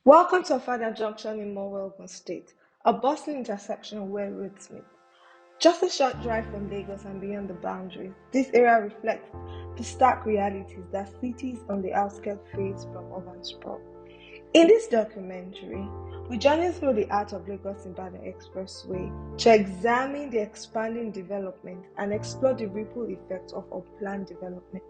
Welcome to Ofada Junction in Ogun State, a bustling intersection where roads meet. Just a short drive from Lagos and beyond the boundaries, this area reflects the stark realities that cities on the outskirts face from urban sprawl. In this documentary, we journey through the art of Lagos-Ibadan Expressway to examine the expanding development and explore the ripple effects of unplanned development.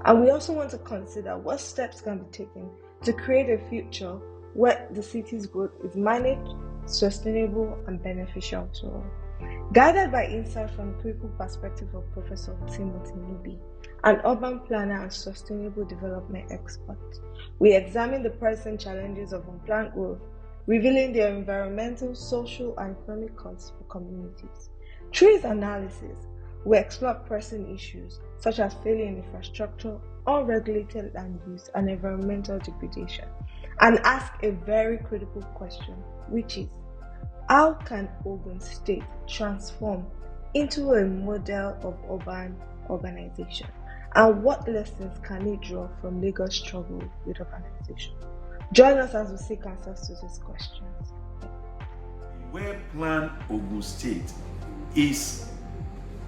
And we also want to consider what steps can be taken to create a future where the city's growth is managed, sustainable, and beneficial to all. Guided by insight from the critical perspective of Professor Timothy Nubi, an urban planner and sustainable development expert, we examine the present challenges of unplanned growth, revealing their environmental, social, and economic costs for communities. Through his analysis, we explore pressing issues such as failing infrastructure, unregulated land use, and environmental degradation, and ask a very critical question, which is, how can Ogun State transform into a model of urban urbanization? And what lessons can it draw from Lagos' struggle with urbanization? Join us as we seek answers to these questions. Well-planned Ogun State is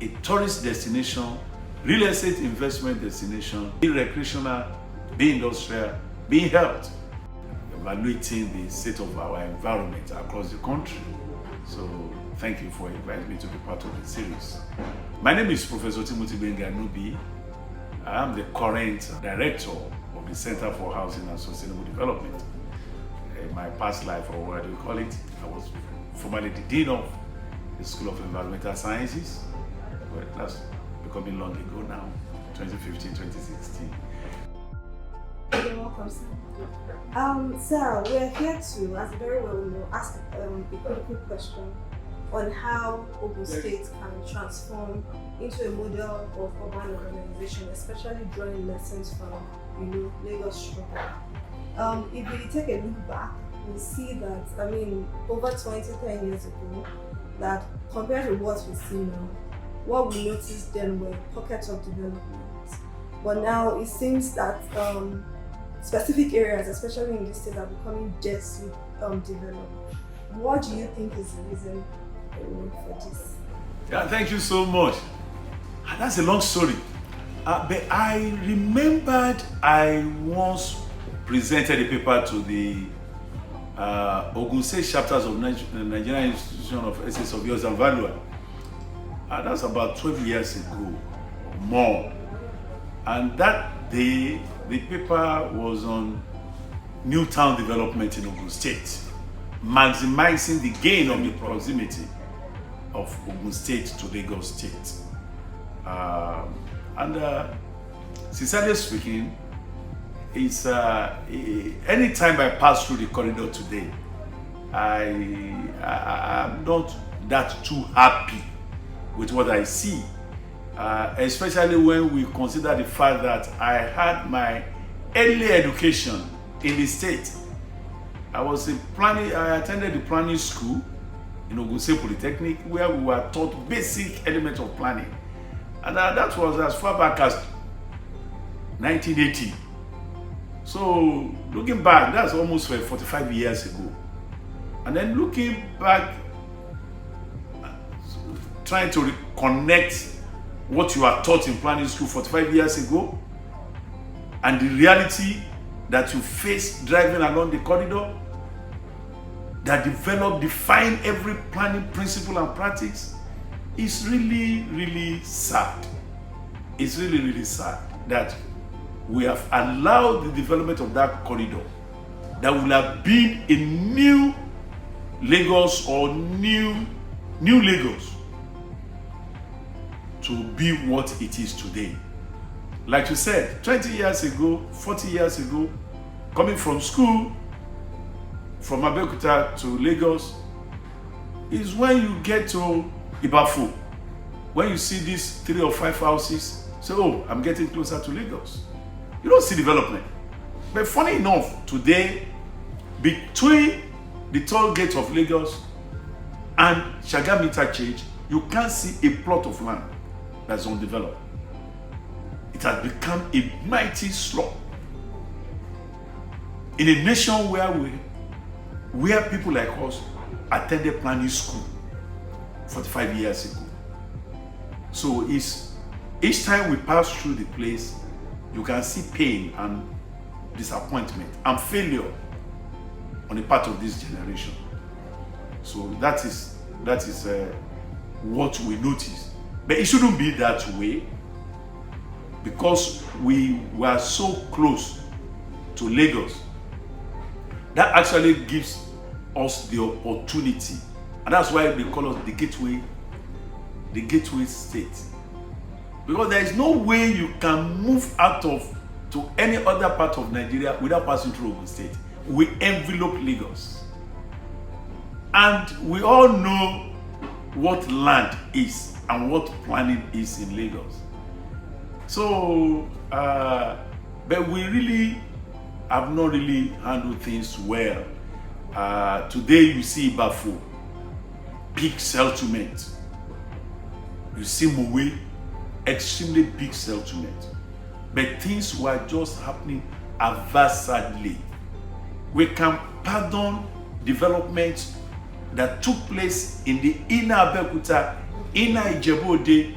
a tourist destination, real estate investment destination, be recreational, be industrial, be health, evaluating the state of our environment across the country. So thank you for inviting me to be part of the series. My name is Professor Timothy Nubi. I am the current director of the Center for Housing and Sustainable Development. In my past life, or what do you call it, I was formerly the Dean of the School of Environmental Sciences. But that's becoming long ago now, 2015, 2016. You're welcome, sir. Sir, we're here to, as you very well know, ask a critical question on how Ogun State can transform into a model of urban organization, especially drawing lessons from, Lagos struggle. If we take a look back, we see that, over 10 years ago, that compared to what we see now, what we noticed then were pockets of development. But now it seems that specific areas, especially in this state, are becoming densely developed. What do you think is the reason for this? Yeah, thank you so much. That's a long story. But I remembered I once presented a paper to the Ogun State chapters of the Nigerian Institution of Essays of Yours and Value. That's about 12 years ago or more. And that day, the paper was on new town development in Ogun State, maximizing the gain of the proximity of Ogun State to Lagos State. Sincerely speaking, it's anytime I pass through the corridor today, I'm not that too happy with what I see, especially when we consider the fact that I had my early education in the state. I attended the planning school in Ogun State Polytechnic, where we were taught basic elements of planning. And that was as far back as 1980. So looking back, that's almost 45 years ago. And then looking back, trying to connect what you are taught in planning school 45 years ago and the reality that you face driving along the corridor that define every planning principle and practice is really, really sad. It's really, really sad that we have allowed the development of that corridor that will have been a new Lagos or new Lagos to be what it is today. Like you said, 20 years ago, 40 years ago, coming from school, from Abeokuta to Lagos, is when you get to Ibafu. When you see these 3 or 5 houses, say, oh, I'm getting closer to Lagos. You don't see development. But funny enough, today, between the toll gate of Lagos and Shagam interchange, you can't see a plot of land that's undeveloped. It has become a mighty slum. In a nation where we where people like us attended planning school 45 years ago. So each time we pass through the place, you can see pain and disappointment and failure on the part of this generation. So that is what we notice. But it shouldn't be that way, because we were so close to Lagos. That actually gives us the opportunity, and that's why they call us the gateway state. Because there is no way you can move out of to any other part of Nigeria without passing through Ogun State. We envelop Lagos. And we all know what land is and what planning is in Lagos. So, but we really have not really handled things well. Today you see Bafo, big settlement. You see Mowe, extremely big settlement. But things were just happening haphazardly. We can pardon development that took place in the inner Abeokuta, inner Ijebu-Ode,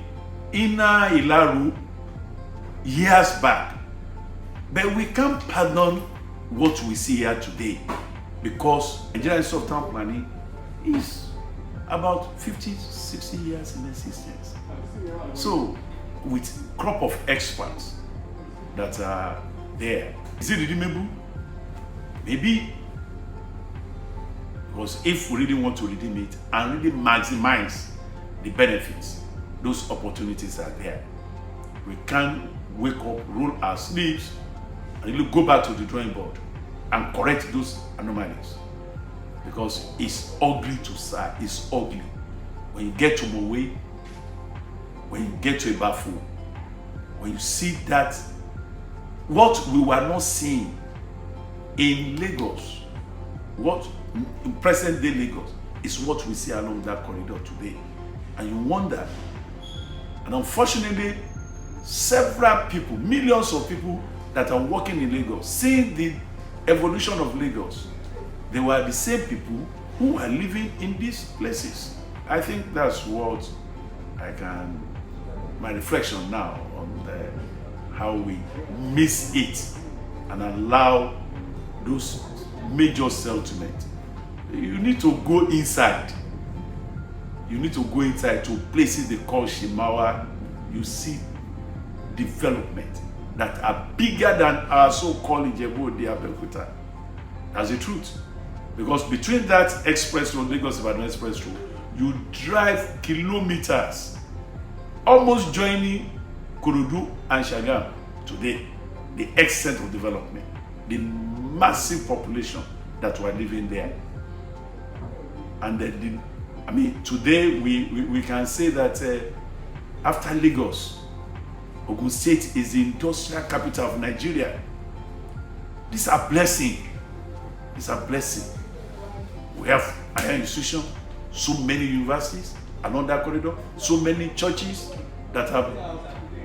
inner Ilaru years back. But we can't pardon what we see here today, because Nigerian Institute of Town Planning is about 50, 60 years in existence. So, with a crop of experts that are there, is it redeemable? Maybe. Because if we really want to redeem it and really maximize the benefits, those opportunities are there. We can wake up, roll our sleeves, and really go back to the drawing board and correct those anomalies. Because it's ugly to say, it's ugly. When you get to Mowe, when you get to Ebafo, when you see that, what we were not seeing in Lagos, what in present day Lagos, is what we see along that corridor today. And you wonder, and unfortunately, several people, millions of people that are working in Lagos, seeing the evolution of Lagos, they were the same people who are living in these places. I think that's what my reflection now on how we miss it and allow those major settlements. You need to go inside. You need to go inside to places they call Shimawa. You see development that are bigger than our so-called Ijebu-Ode Abeokuta. That's the truth. Because between that express road, Lagos-Ibadan express road, you drive kilometers, almost joining Kurudu and Shagam today. The extent of development, the massive population that were living there. And today we can say that after Lagos, Ogun State is the industrial capital of Nigeria. This is a blessing. It's a blessing. We have higher institutions, so many universities along that corridor, so many churches that have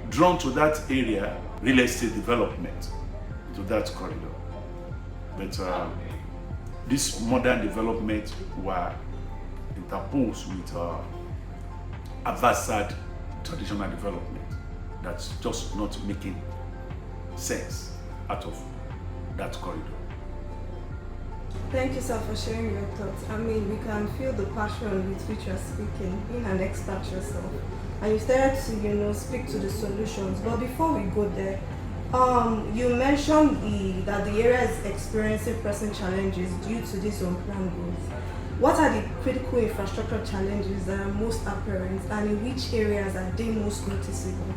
drawn to that area real estate development, to that corridor. But this modern development were interposed with haphazard traditional development that's just not making sense out of that corridor. Thank you, sir, for sharing your thoughts. I mean, we can feel the passion with which you're speaking, being an expert yourself. And you started to, speak to the solutions. But before we go there, you mentioned that the area is experiencing pressing challenges due to this unplanned growth. What are the critical infrastructure challenges that are most apparent, and in which areas are they most noticeable?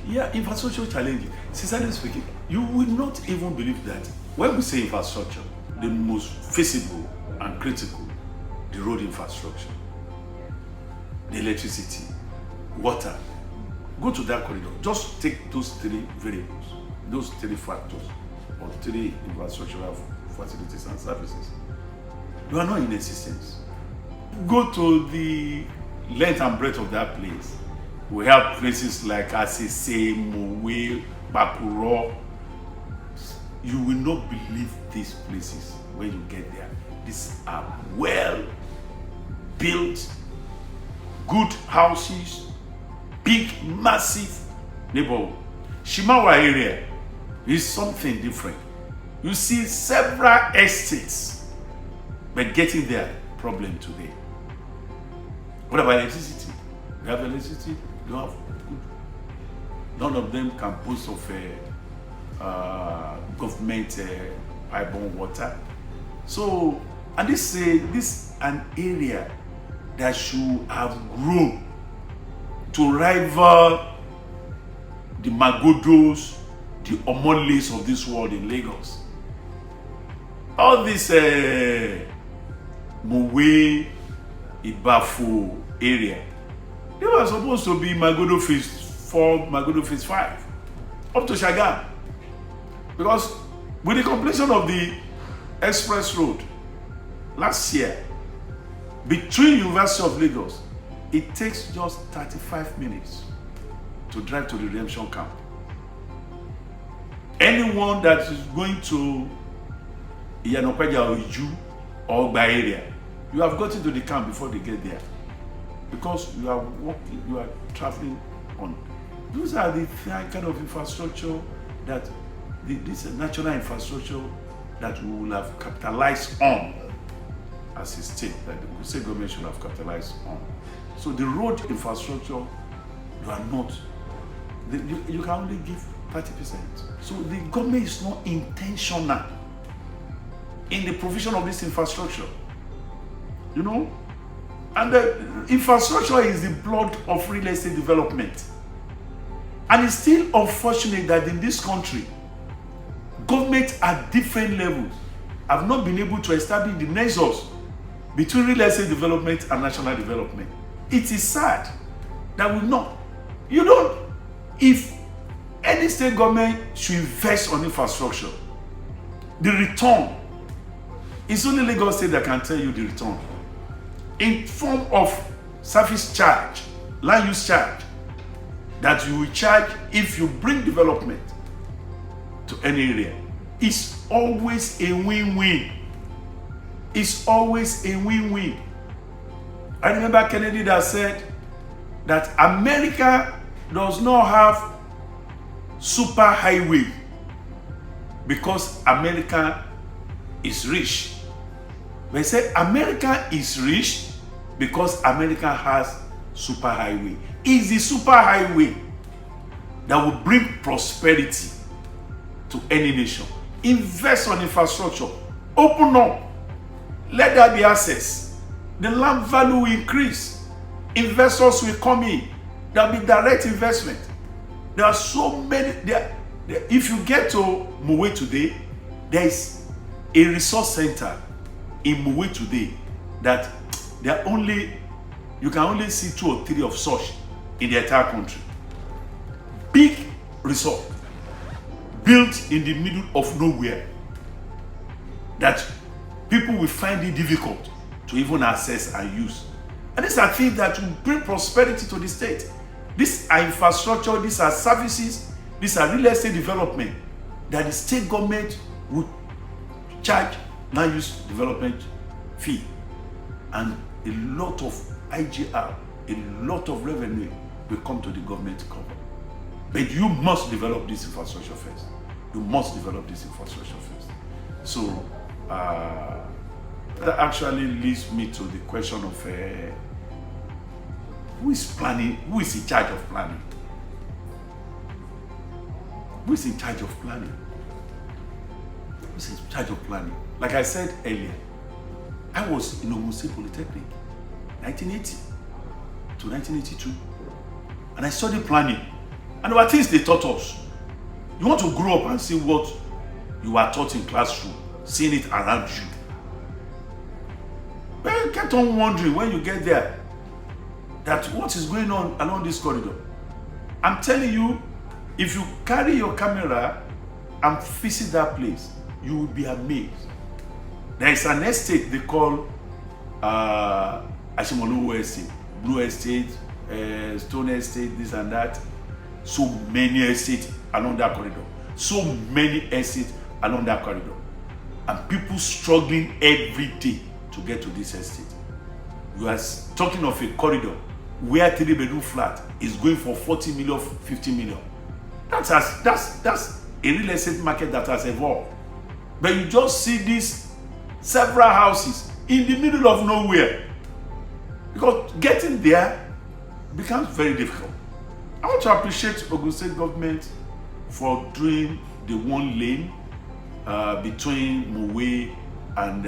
Yeah, infrastructure challenges. Sincerely speaking, you will not even believe that when we say infrastructure, the most feasible and critical, the road infrastructure, the electricity, water. Go to that corridor. Just take those three variables, those three factors, or three infrastructural facilities and services. You are not in existence. Go to the length and breadth of that place. We have places like Asese, Mowe, Bakuro. You will not believe these places. when you get there. These are well built, good houses, big, massive neighborhood. Shimawa area is something different. You see several estates, but getting there, problem today. What about electricity? You have electricity, you have good. None of them can boast of government pipe-borne water. So, and this an area that should have grown to rival the Magodos, the Omoles of this world in Lagos. All this Mowe, Ibafo area, they were supposed to be Magodo phase 4, Magodo phase 5, up to Shagam. Because with the completion of the express road last year, between University of Lagos, it takes just 35 minutes to drive to the redemption camp. Anyone that is going to Iyanokwaja or Iju or Ogba area, you have gotten to the camp before they get there. Because you are walking, you are traveling on. Those are the kind of infrastructure that, this natural infrastructure that we will have capitalized on as a state, that the state government should have capitalized on. So the road infrastructure, you are not, you can only give 30%. So the government is not intentional in the provision of this infrastructure, you know? And the infrastructure is the blood of real estate development. And it's still unfortunate that in this country, government at different levels have not been able to establish the nexus between real estate development and national development. It is sad that we not. You don't, if any state government should invest on infrastructure, the return, it's only Lagos State that can tell you the return. In form of service charge, land use charge, that you will charge if you bring development to any area. It's always a win-win. It's always a win-win. I remember Kennedy that said that America does not have super highway because America is rich. They say America is rich because America has super highway. It's the super highway that will bring prosperity to any nation. Invest on infrastructure. Open up. Let there be access. The land value will increase. Investors will come in. There will be direct investment. There are so many. If you get to Mowe today, there is a resource center in Mowe today that you can only see 2 or 3 of such in the entire country. Big resort built in the middle of nowhere that people will find it difficult to even access and use. And these are things that will bring prosperity to the state. These are infrastructure, these are services, these are real estate development that the state government would charge land use development fee, and a lot of IGR, a lot of revenue will come to the government to cover. But you must develop this infrastructure first. You must develop this infrastructure first. So that actually leads me to the question of who is planning, who is in charge of planning? Who is in charge of planning? Who is in charge of planning? Like I said earlier, I was in Ogun State Polytechnic, 1980 to 1982. And I studied planning. And there were things they taught us. You want to grow up and see what you are taught in classroom, seeing it around you. Well, you get on wondering when you get there that what is going on along this corridor. I'm telling you, if you carry your camera and visit that place, you will be amazed. There is an estate they call Ashimolu Estate, Blue Estate, Stone Estate, this and that. So many estates along that corridor. So many estates along that corridor. and people struggling every day to get to this estate. You are talking of a corridor where 3-bedroom flat is going for 40 million, 50 million. That's a real estate market that has evolved. But you just see these several houses in the middle of nowhere, because getting there becomes very difficult. I want to appreciate Ogun State government for doing the one lane between Mowe and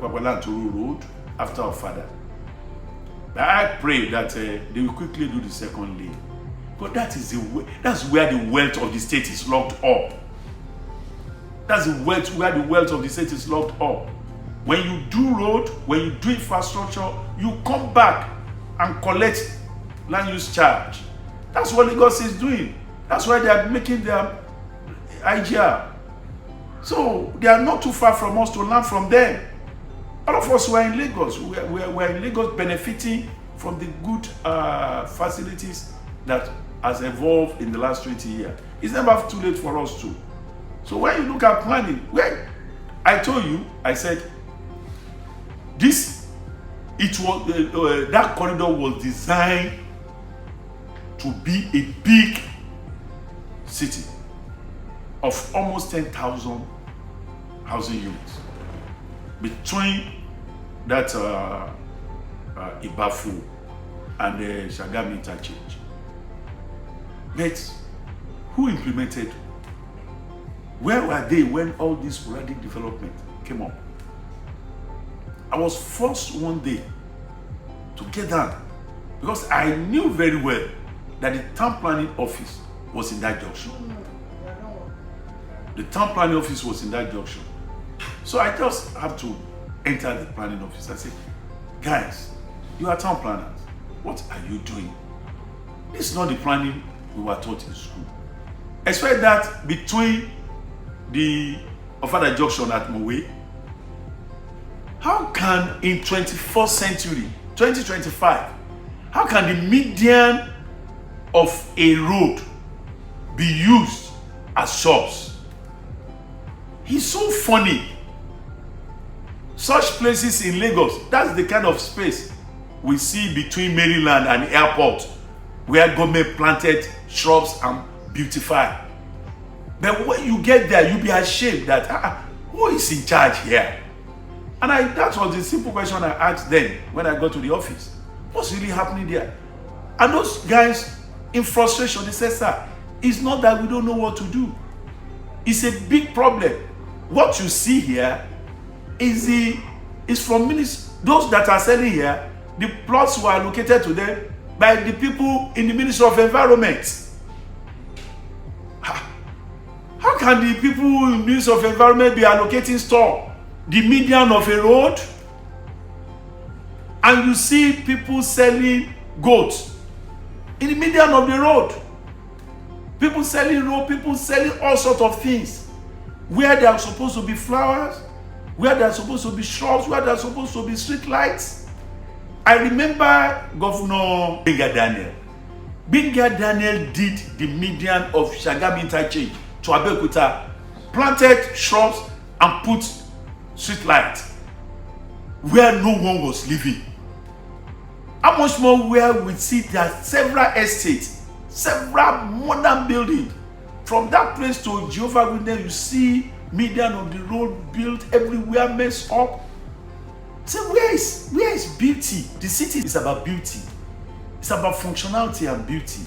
Babalanturu Road after Ofada. But I pray that they will quickly do the second lane. But that's where the wealth of the state is locked up. That's where the wealth of the state is locked up. When you do road, when you do infrastructure, you come back and collect land use charge. That's what Lagos is doing. That's why they are making their IGR. So they are not too far from us to learn from them. All of us were in Lagos. We're in Lagos benefiting from the good facilities that has evolved in the last 20 years. It's never too late for us too. So when you look at planning, when I told you, I said, that corridor was designed to be a big city of almost 10,000 housing units between that Ibafu and the Shagam interchange. But who implemented? Where were they when all this sporadic development came up? I was forced one day to get down because I knew very well that the town planning office was in that junction. The town planning office was in that junction. So I just have to enter the planning office and say, guys, you are town planners. What are you doing? This is not the planning we were taught in school. Expect that between the Ofada Junction at Mowe, how can in 21st century, 2025, how can the median of a road be used as shops? It's so funny. Such places in Lagos, that's the kind of space we see between Maryland and airport, where government planted shrubs and beautified. But when you get there, you'll be ashamed that who is in charge here? And that was the simple question I asked then when I got to the office. What's really happening there? And those guys, in frustration, they said, sir, it's not that we don't know what to do. It's a big problem. What you see here is from those that are selling here, the plots were allocated to them by the people in the Ministry of Environment. How can the people in the Ministry of Environment be allocating store? The median of a road, and you see people selling goats in the median of the road. People selling road, people selling all sorts of things where there are supposed to be flowers, where there are supposed to be shrubs, where there are supposed to be street lights. I remember Governor Benga Daniel. Benga Daniel did the median of Shagam interchange to Abeokuta, planted shrubs and put street light where no one was living. How much more where we see that several estates, several modern buildings. From that place to Jehovah Witness, you see median of the road built everywhere, messed up. So where is beauty? The city is about beauty. It's about functionality and beauty.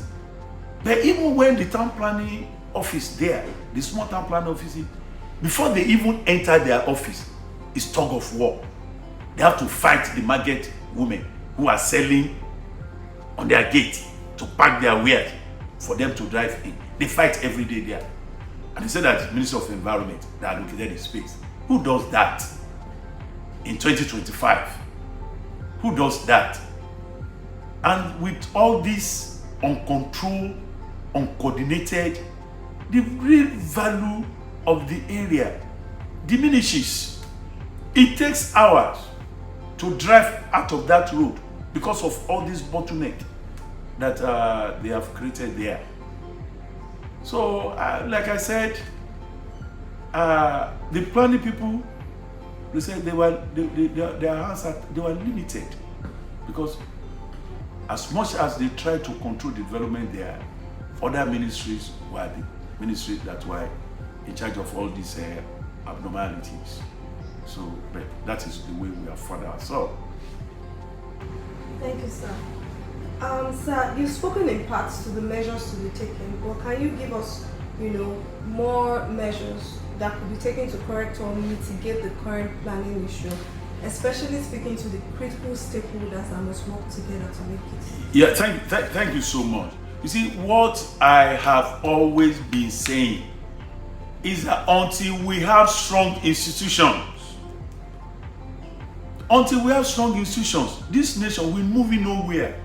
But even when the town planning office there, the small town planning office, before they even enter their office, it's tug of war. They have to fight the market women who are selling on their gate to pack their wares for them to drive in. They fight every day there. And they say that the Ministry of Environment that allocated the space. Who does that in 2025? Who does that? And with all this uncontrolled, uncoordinated, the real value of the area diminishes. It takes hours to drive out of that road because of all this bottleneck that they have created there. So, like I said, the planning people, they said their hands they were limited, because as much as they tried to control development there, other ministries were the ministries that were in charge of all these abnormalities. So, but that is the way we have found ourselves. Thank you, sir. Sir, you've spoken in parts to the measures to be taken, but can you give us, more measures that could be taken to correct or mitigate the current planning issue, especially speaking to the critical stakeholders that must work together to make it? Yeah, thank you so much. You see, what I have always been saying is that until we have strong institutions, this nation will move in nowhere.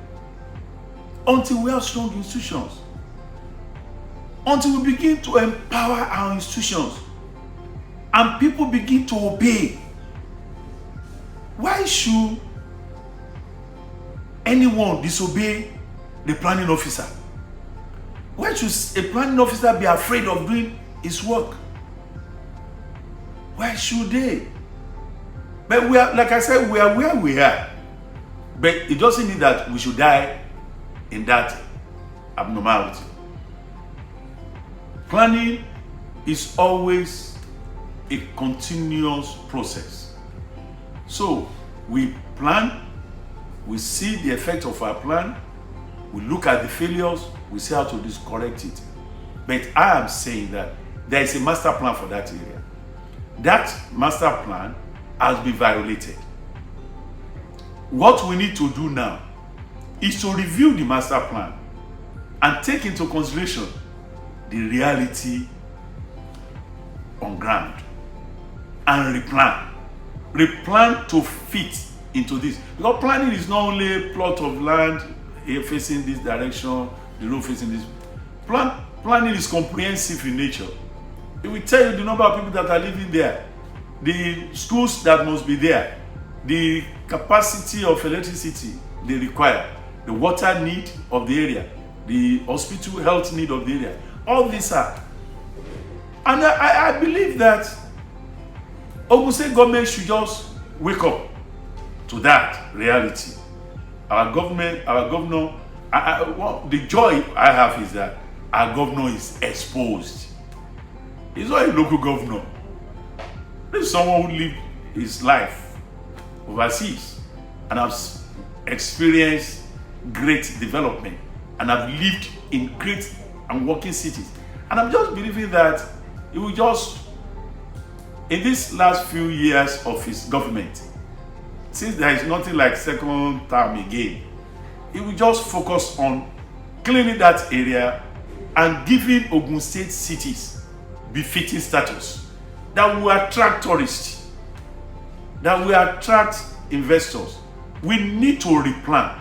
Until we have strong institutions, until we begin to empower our institutions and people begin to obey. Why should anyone disobey the planning officer? Why should a planning officer be afraid of doing his work? Why should they? But we are, like I said, we are where we are. But it doesn't mean that we should die in that abnormality. Planning is always a continuous process. So we plan, we see the effect of our plan, we look at the failures, we see how to correct it. But I am saying that there is a master plan for that area. That master plan has been violated. What we need to do now is to review the master plan and take into consideration the reality on ground and replan to fit into this. Because planning is not only a plot of land here facing this direction, the road facing this. Planning is comprehensive in nature. It will tell you the number of people that are living there, the schools that must be there, the capacity of electricity they require, the water need of the area, the hospital health need of the area. All these are. And I believe that Ogun State government should just wake up to that reality. Our governor, the joy I have is that our governor is exposed. He's not a local governor. He's someone who lived his life overseas and has experienced great development and have lived in great and working cities. And I'm just believing that he will just, in these last few years of his government, since there is nothing like second term again, he will just focus on cleaning that area and giving Ogun State cities befitting status that will attract tourists, that will attract investors. We need to replan.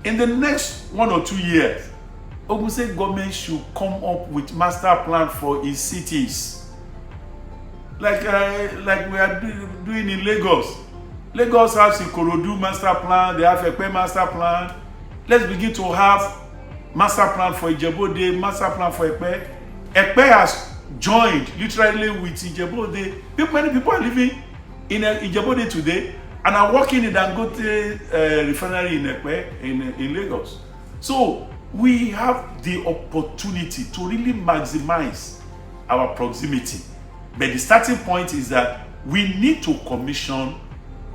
In the next 1 or 2 years, Ogun State government should come up with master plan for its cities, like we are doing in Lagos. Lagos has Ikorodu master plan, they have Ekpe master plan. Let's begin to have master plan for Ijebu-Ode, master plan for Ekpe. Ekpe has joined literally with Ijebu-Ode. Many people are living in Ijebu-Ode today and are working in Dangote refinery in Ekpe, in Lagos. So we have the opportunity to really maximize our proximity. But the starting point is that we need to commission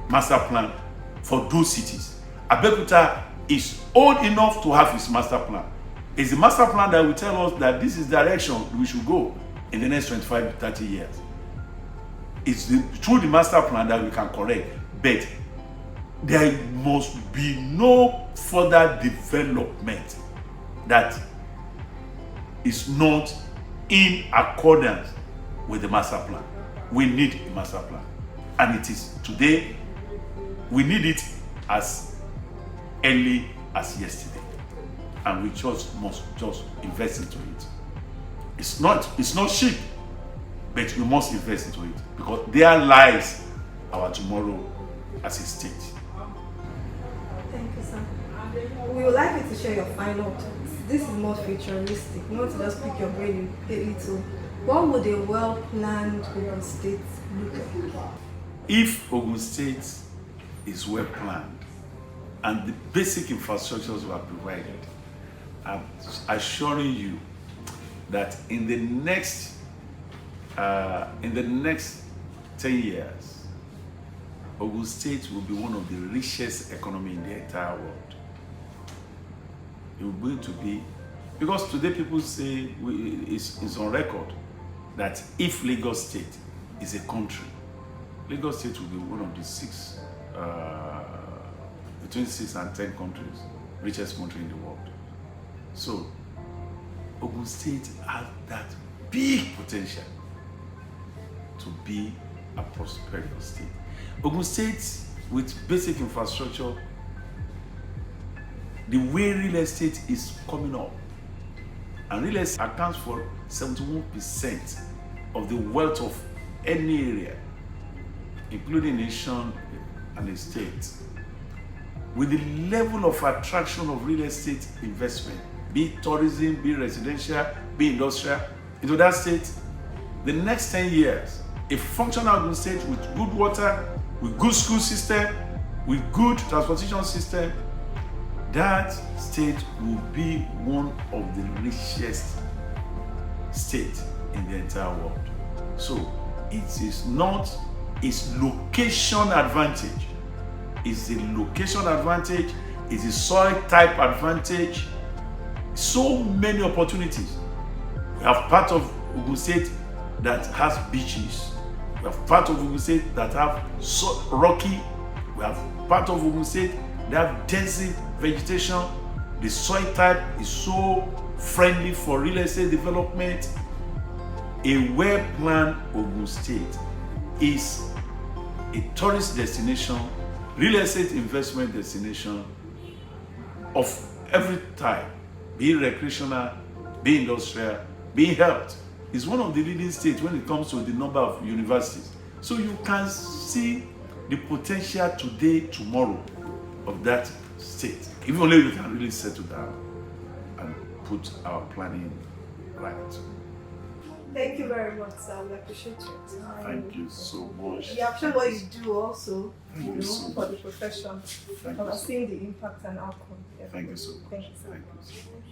master plan for those cities. Abeokuta is old enough to have his master plan. It's the master plan that will tell us that this is the direction we should go in the next 25 to 30 years. It's through the master plan that we can correct. But there must be no further development that is not in accordance with the master plan. We need a master plan. And it is today. We need it as early as yesterday. And we just must invest into it. It's not cheap, but we must invest into it because there lies our tomorrow as a state. Thank you, sir. We would like you to share your final thoughts. This is more futuristic. We want to just pick your brain a little. What would a well-planned Ogun State look like? If Ogun State is well planned and the basic infrastructures were provided, I'm assuring you that in the next 10 years, Ogun State will be one of the richest economy in the entire world. It will going to be, because today people say it's on record that if Lagos State is a country, Lagos State will be one of the between 6 and 10 countries, richest country in the world. So, Ogun State has that big potential to be a prosperous state. Ogun State, with basic infrastructure, the way real estate is coming up, and real estate accounts for 71% of the wealth of any area, including nation and the state. With the level of attraction of real estate investment, be it tourism, be it residential, be it industrial, into that state, the next 10 years, a functional Ogun State with good water, with good school system, with good transportation system, that state will be one of the richest states in the entire world. So it is not its location advantage. It's the location advantage, it's the soil type advantage. So many opportunities. We have part of Ogun State that has beaches. We have part of Ogun State that have rocky. We have part of Ogun State that have dense vegetation. The soil type is so friendly for real estate development. A well-planned Ogun State is a tourist destination, real estate investment destination of every type, be it recreational, be it industrial, be it health. It's one of the leading states when it comes to the number of universities. So you can see the potential today, tomorrow of that state. If only we can really settle down and put our planning right. Thank you very much, sir. We appreciate it. Thank you so much. We appreciate what you do also, Thank you so for much. the profession. Thank I've you. seen the impact and outcome. Thank you so much. Thank you, sir. Thank you so much.